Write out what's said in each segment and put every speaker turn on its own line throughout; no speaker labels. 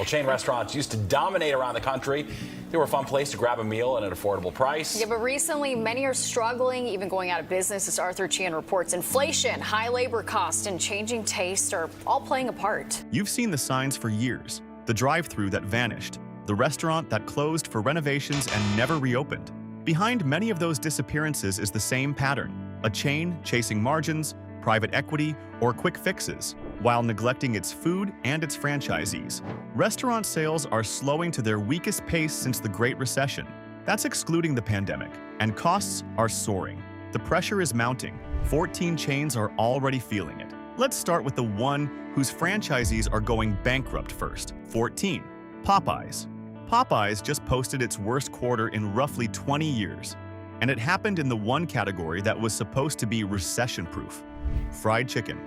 Well, chain restaurants used to dominate around the country. They were a fun place to grab a meal at an affordable price.
Yeah, but recently many are struggling, even going out of business, as Arthur Chan reports. Inflation, high labor costs, and changing tastes are all playing a part.
You've seen the signs for years. The drive-thru that vanished, the restaurant that closed for renovations and never reopened. Behind many of those disappearances is the same pattern: a chain chasing margins, private equity, or quick fixes, while neglecting its food and its franchisees. Restaurant sales are slowing to their weakest pace since the Great Recession. That's excluding the pandemic. And costs are soaring. The pressure is mounting. 14 chains are already feeling it. Let's start with the one whose franchisees are going bankrupt first. 14. Popeyes. Popeyes just posted its worst quarter in roughly 20 years. And it happened in the one category that was supposed to be recession-proof: fried chicken.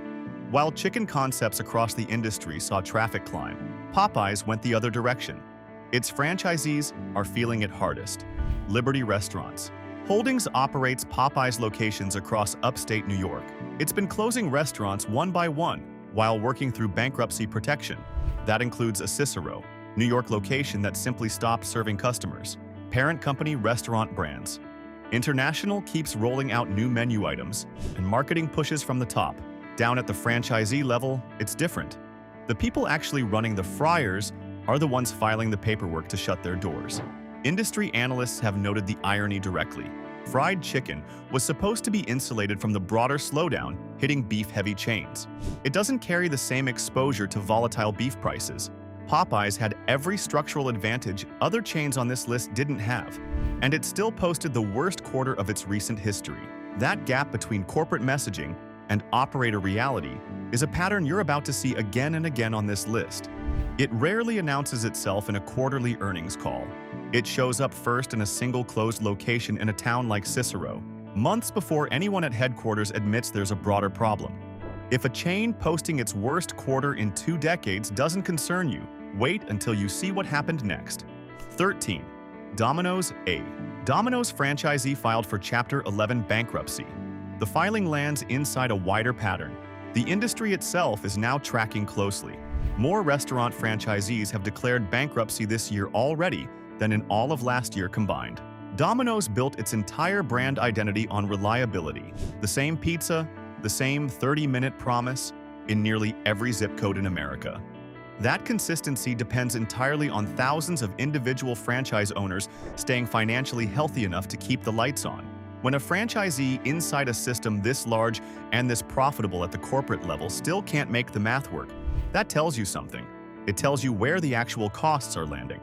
While chicken concepts across the industry saw traffic climb, Popeyes went the other direction. Its franchisees are feeling it hardest. Liberty Restaurants. Holdings operates Popeyes locations across upstate New York. It's been closing restaurants one by one while working through bankruptcy protection. That includes a Cicero, New York location that simply stopped serving customers. Parent company Restaurant Brands. International keeps rolling out new menu items, and marketing pushes from the top. Down at the franchisee level, it's different. The people actually running the fryers are the ones filing the paperwork to shut their doors. Industry analysts have noted the irony directly. Fried chicken was supposed to be insulated from the broader slowdown hitting beef-heavy chains. It doesn't carry the same exposure to volatile beef prices. Popeyes had every structural advantage other chains on this list didn't have, and it still posted the worst quarter of its recent history. That gap between corporate messaging and operator reality is a pattern you're about to see again and again on this list. It rarely announces itself in a quarterly earnings call. It shows up first in a single closed location in a town like Cicero, months before anyone at headquarters admits there's a broader problem. If a chain posting its worst quarter in 2 decades doesn't concern you, wait until you see what happened next. 13. Domino's. Domino's franchisee filed for Chapter 11 bankruptcy. The filing lands inside a wider pattern. The industry itself is now tracking closely. More restaurant franchisees have declared bankruptcy this year already than in all of last year combined. Domino's built its entire brand identity on reliability. The same pizza, the same 30-minute promise in nearly every zip code in America. That consistency depends entirely on thousands of individual franchise owners staying financially healthy enough to keep the lights on. When a franchisee inside a system this large and this profitable at the corporate level still can't make the math work, that tells you something. It tells you where the actual costs are landing.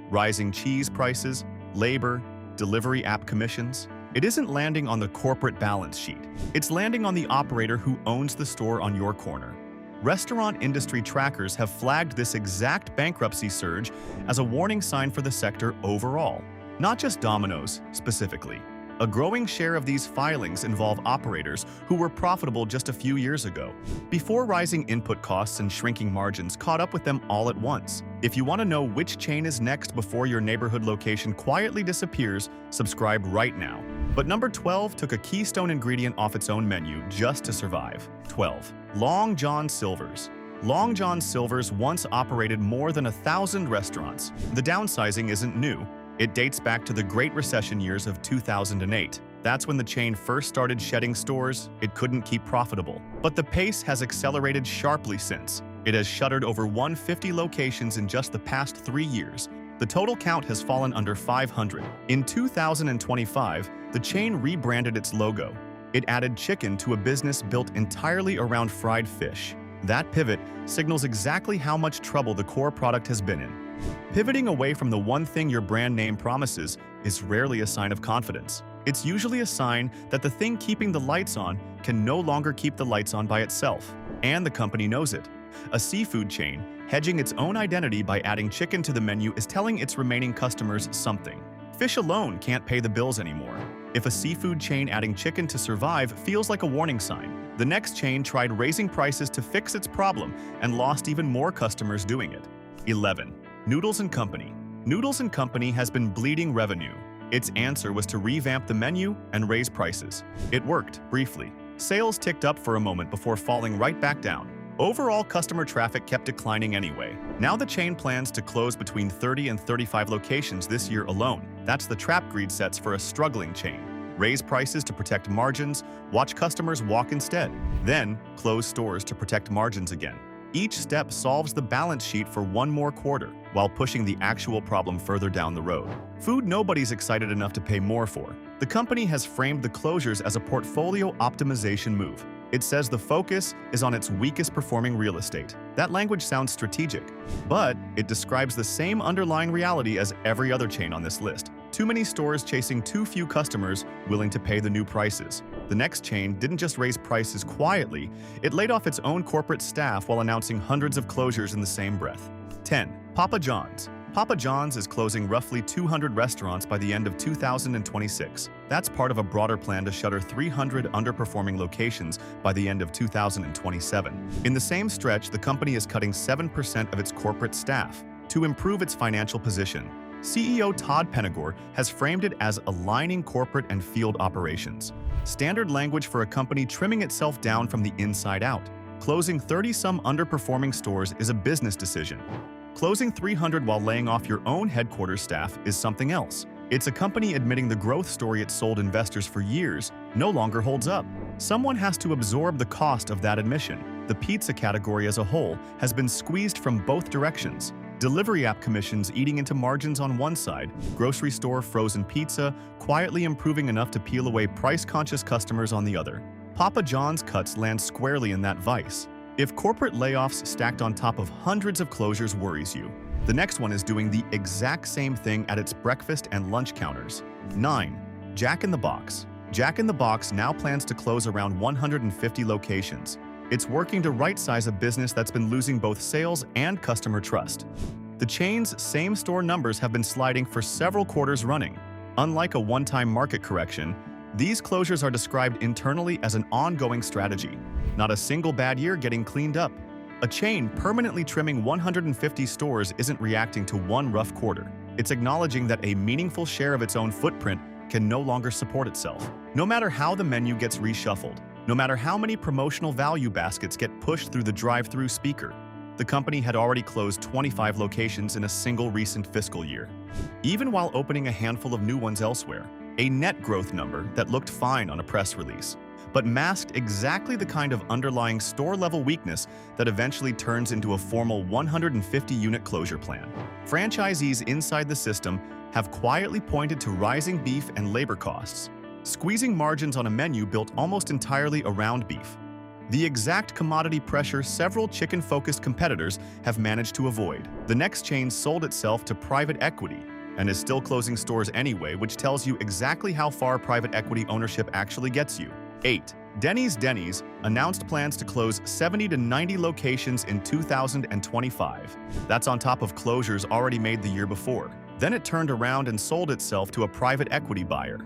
Rising cheese prices, labor, delivery app commissions. It isn't landing on the corporate balance sheet. It's landing on the operator who owns the store on your corner. Restaurant industry trackers have flagged this exact bankruptcy surge as a warning sign for the sector overall, not just Domino's specifically. A growing share of these filings involve operators who were profitable just a few years ago, before rising input costs and shrinking margins caught up with them all at once. If you want to know which chain is next before your neighborhood location quietly disappears, subscribe right now. But number 12 took a keystone ingredient off its own menu just to survive. 12. Long John Silver's. Long John Silver's once operated more than 1,000 restaurants. The downsizing isn't new. It dates back to the Great Recession years of 2008. That's when the chain first started shedding stores it couldn't keep profitable. But the pace has accelerated sharply since. It has shuttered over 150 locations in just the past 3 years. The total count has fallen under 500. In 2025, the chain rebranded its logo. It added chicken to a business built entirely around fried fish. That pivot signals exactly how much trouble the core product has been in. Pivoting away from the one thing your brand name promises is rarely a sign of confidence. It's usually a sign that the thing keeping the lights on can no longer keep the lights on by itself, and the company knows it. A seafood chain, hedging its own identity by adding chicken to the menu, is telling its remaining customers something. Fish alone can't pay the bills anymore. If a seafood chain adding chicken to survive feels like a warning sign, the next chain tried raising prices to fix its problem and lost even more customers doing it. 11. Noodles and Company. Noodles and Company has been bleeding revenue. Its answer was to revamp the menu and raise prices. It worked, briefly. Sales ticked up for a moment before falling right back down. Overall customer traffic kept declining anyway. Now the chain plans to close between 30 and 35 locations this year alone. That's the trap Greed sets for a struggling chain. Raise prices to protect margins, watch customers walk instead. Then, close stores to protect margins again. Each step solves the balance sheet for one more quarter, while pushing the actual problem further down the road. Food nobody's excited enough to pay more for. The company has framed the closures as a portfolio optimization move. It says the focus is on its weakest performing real estate. That language sounds strategic, but it describes the same underlying reality as every other chain on this list. Too many stores chasing too few customers willing to pay the new prices. The next chain didn't just raise prices quietly, it laid off its own corporate staff while announcing hundreds of closures in the same breath. 10. Papa John's. Papa John's is closing roughly 200 restaurants by the end of 2026. That's part of a broader plan to shutter 300 underperforming locations by the end of 2027. In the same stretch, the company is cutting 7% of its corporate staff. To improve its financial position, CEO Todd Penegor has framed it as aligning corporate and field operations. Standard language for a company trimming itself down from the inside out. Closing 30-some underperforming stores is a business decision. Closing 300 while laying off your own headquarters staff is something else. It's a company admitting the growth story it sold investors for years no longer holds up. Someone has to absorb the cost of that admission. The pizza category as a whole has been squeezed from both directions. Delivery app commissions eating into margins on one side, grocery store frozen pizza quietly improving enough to peel away price-conscious customers on the other. Papa John's cuts land squarely in that vice. If corporate layoffs stacked on top of hundreds of closures worries you, the next one is doing the exact same thing at its breakfast and lunch counters. 9. Jack in the Box. Jack in the Box now plans to close around 150 locations. It's working to right-size a business that's been losing both sales and customer trust. The chain's same-store numbers have been sliding for several quarters running. Unlike a one-time market correction, these closures are described internally as an ongoing strategy, not a single bad year getting cleaned up. A chain permanently trimming 150 stores isn't reacting to one rough quarter. It's acknowledging that a meaningful share of its own footprint can no longer support itself. No matter how the menu gets reshuffled, no matter how many promotional value baskets get pushed through the drive-thru speaker, the company had already closed 25 locations in a single recent fiscal year, even while opening a handful of new ones elsewhere. A net growth number that looked fine on a press release, but masked exactly the kind of underlying store-level weakness that eventually turns into a formal 150-unit closure plan. Franchisees inside the system have quietly pointed to rising beef and labor costs, squeezing margins on a menu built almost entirely around beef. The exact commodity pressure several chicken-focused competitors have managed to avoid. The next chain sold itself to private equity and is still closing stores anyway, which tells you exactly how far private equity ownership actually gets you. 8. Denny's announced plans to close 70 to 90 locations in 2025. That's on top of closures already made the year before. Then it turned around and sold itself to a private equity buyer.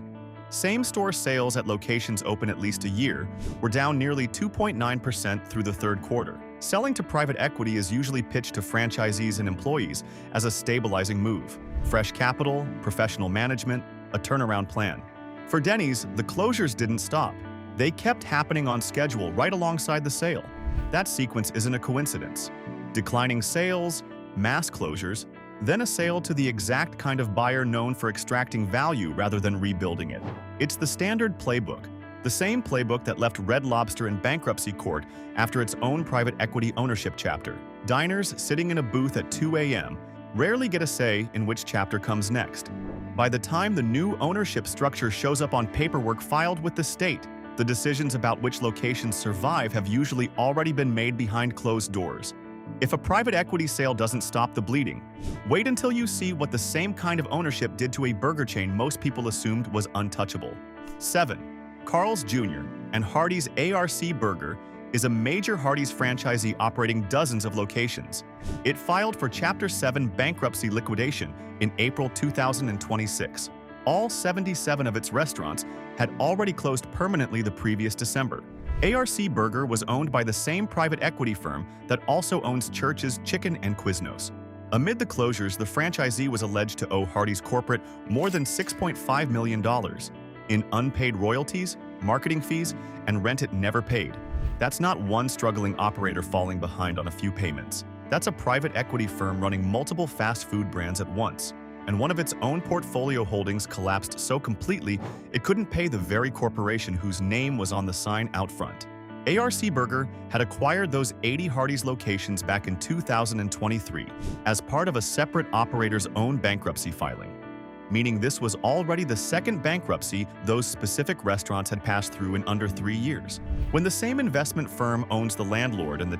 Same-store sales at locations open at least a year were down nearly 2.9% through the third quarter. Selling to private equity is usually pitched to franchisees and employees as a stabilizing move. Fresh capital, professional management, a turnaround plan. For Denny's, the closures didn't stop. They kept happening on schedule right alongside the sale. That sequence isn't a coincidence. Declining sales, mass closures, then a sale to the exact kind of buyer known for extracting value rather than rebuilding it. It's the standard playbook, the same playbook that left Red Lobster in bankruptcy court after its own private equity ownership chapter. Diners sitting in a booth at 2 a.m. rarely get a say in which chapter comes next. By the time the new ownership structure shows up on paperwork filed with the state, the decisions about which locations survive have usually already been made behind closed doors. If a private equity sale doesn't stop the bleeding, wait until you see what the same kind of ownership did to a burger chain most people assumed was untouchable. 7. Carl's Jr. and Hardee's ARC Burger is a major Hardee's franchisee operating dozens of locations. It filed for Chapter 7 bankruptcy liquidation in April 2026. All 77 of its restaurants had already closed permanently the previous December. ARC Burger was owned by the same private equity firm that also owns Church's Chicken and Quiznos. Amid the closures, the franchisee was alleged to owe Hardee's corporate more than $6.5 million in unpaid royalties, marketing fees, and rent it never paid. That's not one struggling operator falling behind on a few payments. That's a private equity firm running multiple fast food brands at once. And one of its own portfolio holdings collapsed so completely it couldn't pay the very corporation whose name was on the sign out front. ARC Burger had acquired those 80 Hardee's locations back in 2023 as part of a separate operator's own bankruptcy filing, meaning this was already the second bankruptcy those specific restaurants had passed through in under 3 years. When the same investment firm owns the landlord and the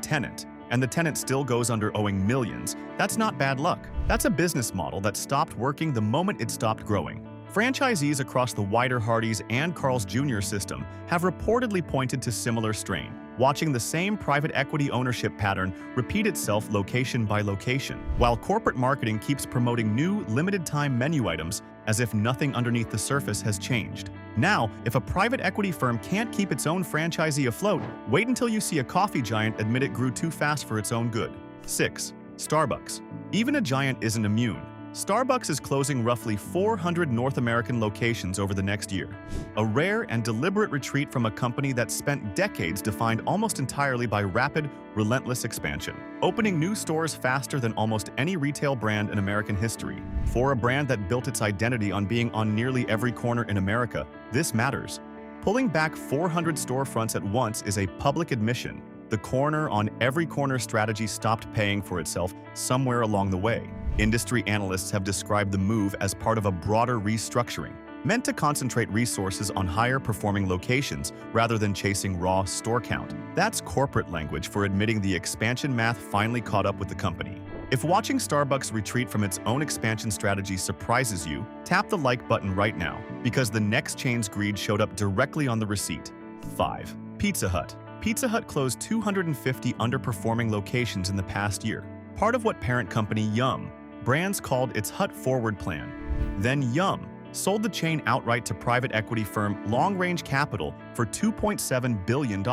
tenant still goes under owing millions, that's not bad luck. That's a business model that stopped working the moment it stopped growing. Franchisees across the wider Hardee's and Carl's Jr. system have reportedly pointed to similar strain, watching the same private equity ownership pattern repeat itself location by location, while corporate marketing keeps promoting new, limited-time menu items as if nothing underneath the surface has changed. Now, if a private equity firm can't keep its own franchisee afloat, wait until you see a coffee giant admit it grew too fast for its own good. 6. Starbucks. Even a giant isn't immune. Starbucks is closing roughly 400 North American locations over the next year, a rare and deliberate retreat from a company that spent decades defined almost entirely by rapid, relentless expansion, opening new stores faster than almost any retail brand in American history. For a brand that built its identity on being on nearly every corner in America, this matters. Pulling back 400 storefronts at once is a public admission. The corner on every corner strategy stopped paying for itself somewhere along the way. Industry analysts have described the move as part of a broader restructuring, meant to concentrate resources on higher-performing locations rather than chasing raw store count. That's corporate language for admitting the expansion math finally caught up with the company. If watching Starbucks retreat from its own expansion strategy surprises you, tap the like button right now, because the next chain's greed showed up directly on the receipt. 5. Pizza Hut. Pizza Hut closed 250 underperforming locations in the past year, part of what parent company Yum! Brands called its Hut Forward plan. Then Yum! Sold the chain outright to private equity firm Long Range Capital for $2.7 billion.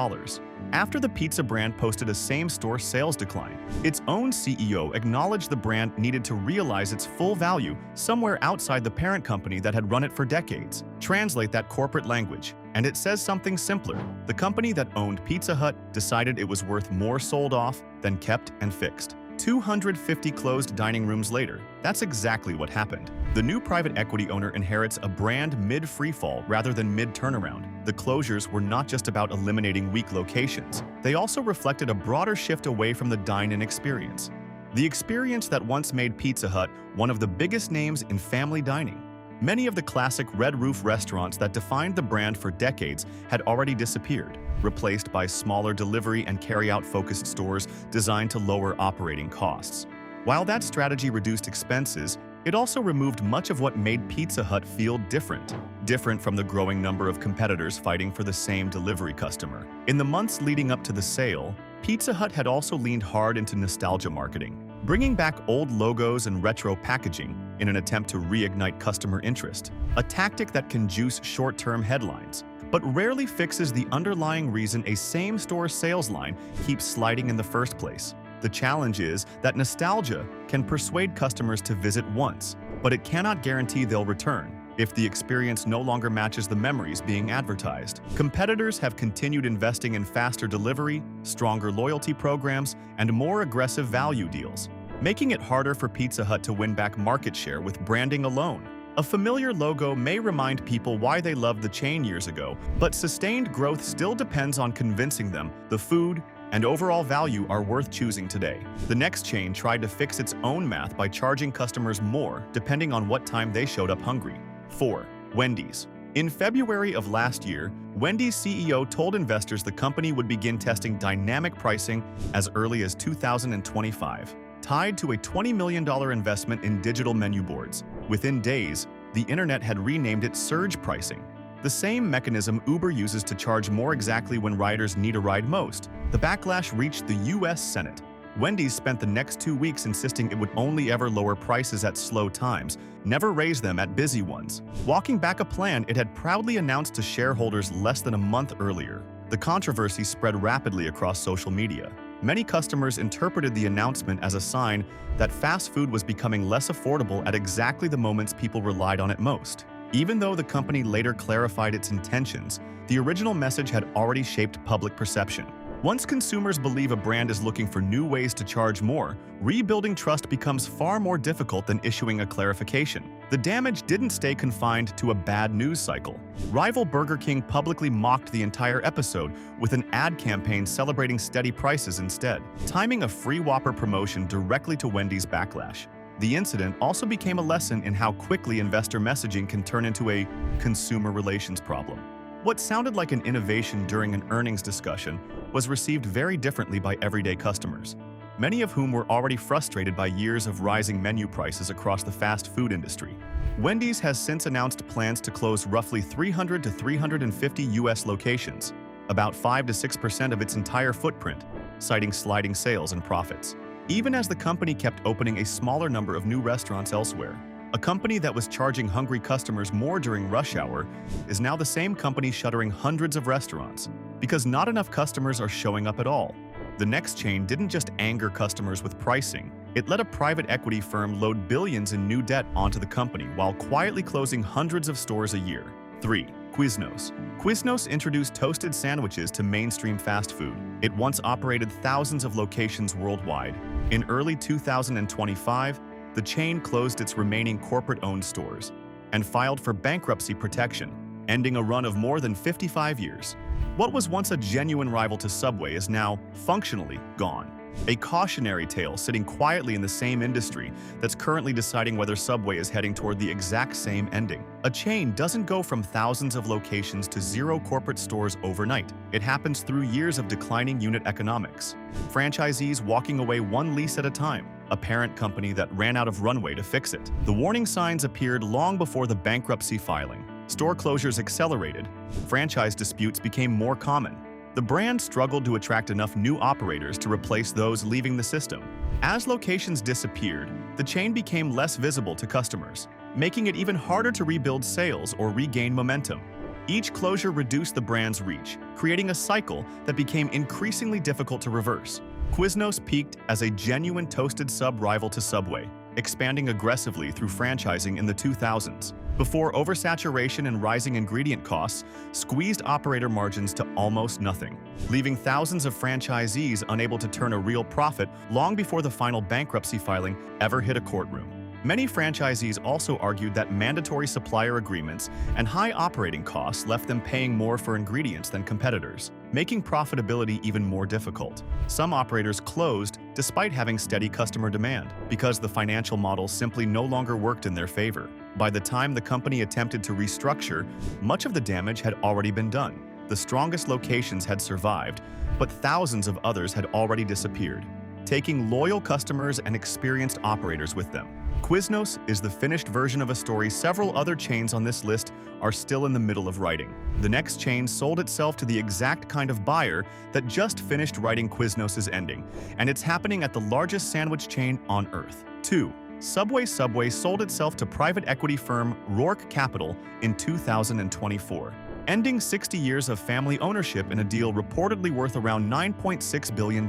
After the pizza brand posted a same-store sales decline, its own CEO acknowledged the brand needed to realize its full value somewhere outside the parent company that had run it for decades. Translate that corporate language, and it says something simpler. The company that owned Pizza Hut decided it was worth more sold off than kept and fixed. 250 closed dining rooms later, that's exactly what happened. The new private equity owner inherits a brand mid-freefall rather than mid-turnaround. The closures were not just about eliminating weak locations. They also reflected a broader shift away from the dine-in experience. The experience that once made Pizza Hut one of the biggest names in family dining. Many of the classic red roof restaurants that defined the brand for decades had already disappeared, replaced by smaller delivery and carry-out focused stores designed to lower operating costs. While that strategy reduced expenses, it also removed much of what made Pizza Hut feel different from the growing number of competitors fighting for the same delivery customer. In the months leading up to the sale, Pizza Hut had also leaned hard into nostalgia marketing, bringing back old logos and retro packaging in an attempt to reignite customer interest, a tactic that can juice short-term headlines, but rarely fixes the underlying reason a same-store sales line keeps sliding in the first place. The challenge is that nostalgia can persuade customers to visit once, but it cannot guarantee they'll return if the experience no longer matches the memories being advertised. Competitors have continued investing in faster delivery, stronger loyalty programs, and more aggressive value deals, making it harder for Pizza Hut to win back market share with branding alone. A familiar logo may remind people why they loved the chain years ago, but sustained growth still depends on convincing them the food and overall value are worth choosing today. The next chain tried to fix its own math by charging customers more depending on what time they showed up hungry. 4. Wendy's. In February of last year, Wendy's CEO told investors the company would begin testing dynamic pricing as early as 2025, tied to a $20 million investment in digital menu boards. Within days, the internet had renamed it surge pricing, the same mechanism Uber uses to charge more exactly when riders need a ride most. The backlash reached the U.S. Senate. Wendy's spent the next 2 weeks insisting it would only ever lower prices at slow times, never raise them at busy ones, walking back a plan it had proudly announced to shareholders less than a month earlier. The controversy spread rapidly across social media. Many customers interpreted the announcement as a sign that fast food was becoming less affordable at exactly the moments people relied on it most. Even though the company later clarified its intentions, the original message had already shaped public perception. Once consumers believe a brand is looking for new ways to charge more, rebuilding trust becomes far more difficult than issuing a clarification. The damage didn't stay confined to a bad news cycle. Rival Burger King publicly mocked the entire episode with an ad campaign celebrating steady prices instead, timing a free Whopper promotion directly to Wendy's backlash. The incident also became a lesson in how quickly investor messaging can turn into a consumer relations problem. What sounded like an innovation during an earnings discussion was received very differently by everyday customers, many of whom were already frustrated by years of rising menu prices across the fast food industry. Wendy's has since announced plans to close roughly 300 to 350 U.S. locations, about 5 to 6% of its entire footprint, citing sliding sales and profits. Even as the company kept opening a smaller number of new restaurants elsewhere, a company that was charging hungry customers more during rush hour is now the same company shuttering hundreds of restaurants because not enough customers are showing up at all. The next chain didn't just anger customers with pricing, it let a private equity firm load billions in new debt onto the company while quietly closing hundreds of stores a year. 3. Quiznos. Quiznos introduced toasted sandwiches to mainstream fast food. It once operated thousands of locations worldwide. In early 2025, the chain closed its remaining corporate-owned stores and filed for bankruptcy protection, ending a run of more than 55 years. What was once a genuine rival to Subway is now functionally gone. A cautionary tale sitting quietly in the same industry that's currently deciding whether Subway is heading toward the exact same ending. A chain doesn't go from thousands of locations to 0 corporate stores overnight. It happens through years of declining unit economics. Franchisees walking away one lease at a time, a parent company that ran out of runway to fix it. The warning signs appeared long before the bankruptcy filing. Store closures accelerated. Franchise disputes became more common. The brand struggled to attract enough new operators to replace those leaving the system. As locations disappeared, the chain became less visible to customers, making it even harder to rebuild sales or regain momentum. Each closure reduced the brand's reach, creating a cycle that became increasingly difficult to reverse. Quiznos peaked as a genuine toasted sub-rival to Subway, expanding aggressively through franchising in the 2000s, before oversaturation and rising ingredient costs squeezed operator margins to almost nothing, leaving thousands of franchisees unable to turn a real profit long before the final bankruptcy filing ever hit a courtroom. Many franchisees also argued that mandatory supplier agreements and high operating costs left them paying more for ingredients than competitors, making profitability even more difficult. Some operators closed despite having steady customer demand because the financial model simply no longer worked in their favor. By the time the company attempted to restructure, much of the damage had already been done. The strongest locations had survived, but thousands of others had already disappeared, taking loyal customers and experienced operators with them. Quiznos is the finished version of a story several other chains on this list are still in the middle of writing. The next chain sold itself to the exact kind of buyer that just finished writing Quiznos' ending, and it's happening at the largest sandwich chain on earth. 2. Subway sold itself to private equity firm Roark Capital in 2024, ending 60 years of family ownership in a deal reportedly worth around $9.6 billion.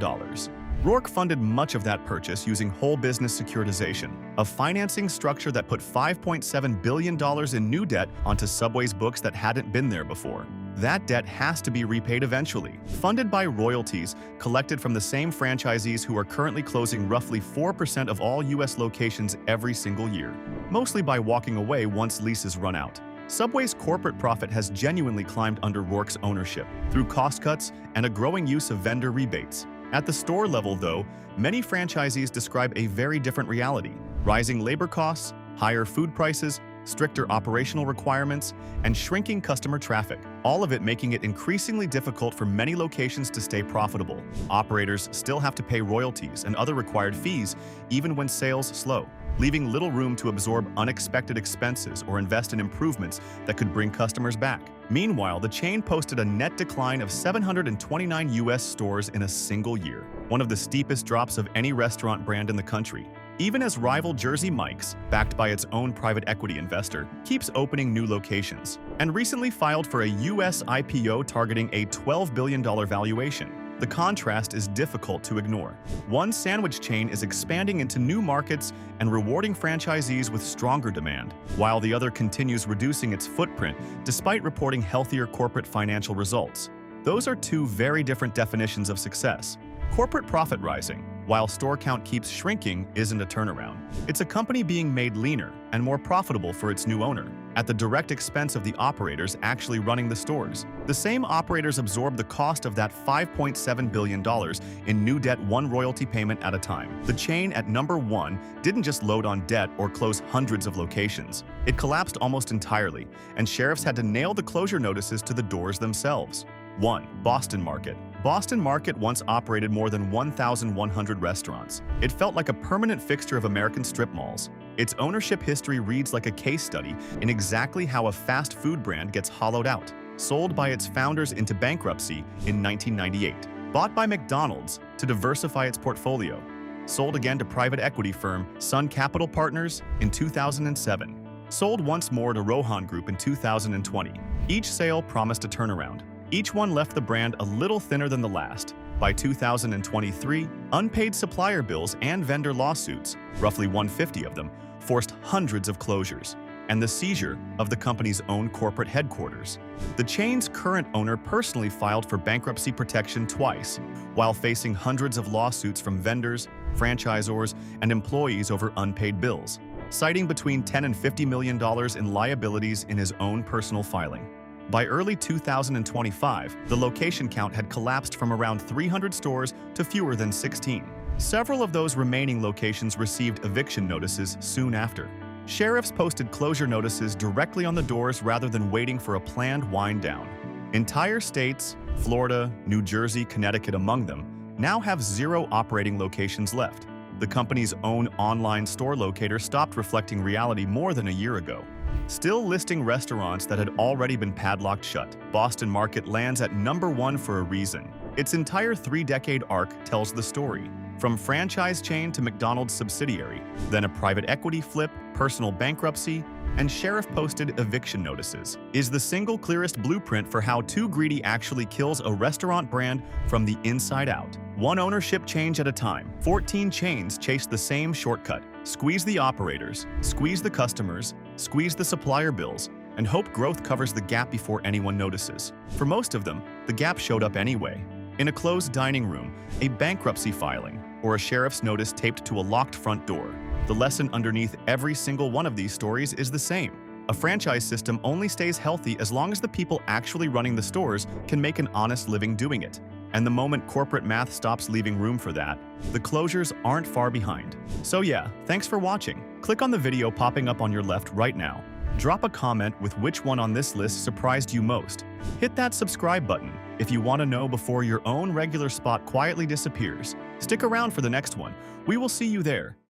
Roark funded much of that purchase using whole business securitization, a financing structure that put $5.7 billion in new debt onto Subway's books that hadn't been there before. That debt has to be repaid eventually, funded by royalties collected from the same franchisees who are currently closing roughly 4% of all U.S. locations every single year, mostly by walking away once leases run out. Subway's corporate profit has genuinely climbed under Roark's ownership through cost cuts and a growing use of vendor rebates. At the store level, though, many franchisees describe a very different reality: rising labor costs, higher food prices, stricter operational requirements, and shrinking customer traffic, all of it making it increasingly difficult for many locations to stay profitable. Operators still have to pay royalties and other required fees even when sales slow, leaving little room to absorb unexpected expenses or invest in improvements that could bring customers back. Meanwhile, the chain posted a net decline of 729 U.S. stores in a single year, one of the steepest drops of any restaurant brand in the country. Even as rival Jersey Mike's, backed by its own private equity investor, keeps opening new locations, and recently filed for a U.S. IPO targeting a $12 billion valuation. The contrast is difficult to ignore. One sandwich chain is expanding into new markets and rewarding franchisees with stronger demand, while the other continues reducing its footprint despite reporting healthier corporate financial results. Those are two very different definitions of success. Corporate profit rising, while store count keeps shrinking, isn't a turnaround. It's a company being made leaner and more profitable for its new owner, at the direct expense of the operators actually running the stores. The same operators absorb the cost of that $5.7 billion in new debt, one royalty payment at a time. The chain at number one didn't just load on debt or close hundreds of locations. It collapsed almost entirely, and sheriffs had to nail the closure notices to the doors themselves. 1. Boston Market. Boston Market once operated more than 1,100 restaurants. It felt like a permanent fixture of American strip malls. Its ownership history reads like a case study in exactly how a fast food brand gets hollowed out. Sold by its founders into bankruptcy in 1998. Bought by McDonald's to diversify its portfolio. Sold again to private equity firm Sun Capital Partners in 2007. Sold once more to Rohan Group in 2020. Each sale promised a turnaround. Each one left the brand a little thinner than the last. By 2023, unpaid supplier bills and vendor lawsuits, roughly 150 of them, forced hundreds of closures, and the seizure of the company's own corporate headquarters. The chain's current owner personally filed for bankruptcy protection twice, while facing hundreds of lawsuits from vendors, franchisors, and employees over unpaid bills, citing between $10 and $50 million in liabilities in his own personal filing. By early 2025, the location count had collapsed from around 300 stores to fewer than 16. Several of those remaining locations received eviction notices soon after. Sheriffs posted closure notices directly on the doors rather than waiting for a planned wind down. Entire states, Florida, New Jersey, Connecticut among them, now have 0 operating locations left. The company's own online store locator stopped reflecting reality more than a year ago, still listing restaurants that had already been padlocked shut. Boston Market lands at number 1 for a reason. Its entire 3-decade arc tells the story, from franchise chain to McDonald's subsidiary, then a private equity flip, personal bankruptcy, and sheriff-posted eviction notices, is the single clearest blueprint for how too greedy actually kills a restaurant brand from the inside out. One ownership change at a time. 14 chains chase the same shortcut. Squeeze the operators, squeeze the customers, squeeze the supplier bills, and hope growth covers the gap before anyone notices. For most of them, the gap showed up anyway. In a closed dining room, a bankruptcy filing, or a sheriff's notice taped to a locked front door. The lesson underneath every single one of these stories is the same. A franchise system only stays healthy as long as the people actually running the stores can make an honest living doing it. And the moment corporate math stops leaving room for that, the closures aren't far behind. So yeah, thanks for watching. Click on the video popping up on your left right now. Drop a comment with which one on this list surprised you most. Hit that subscribe button if you want to know before your own regular spot quietly disappears. Stick around for the next one. We will see you there.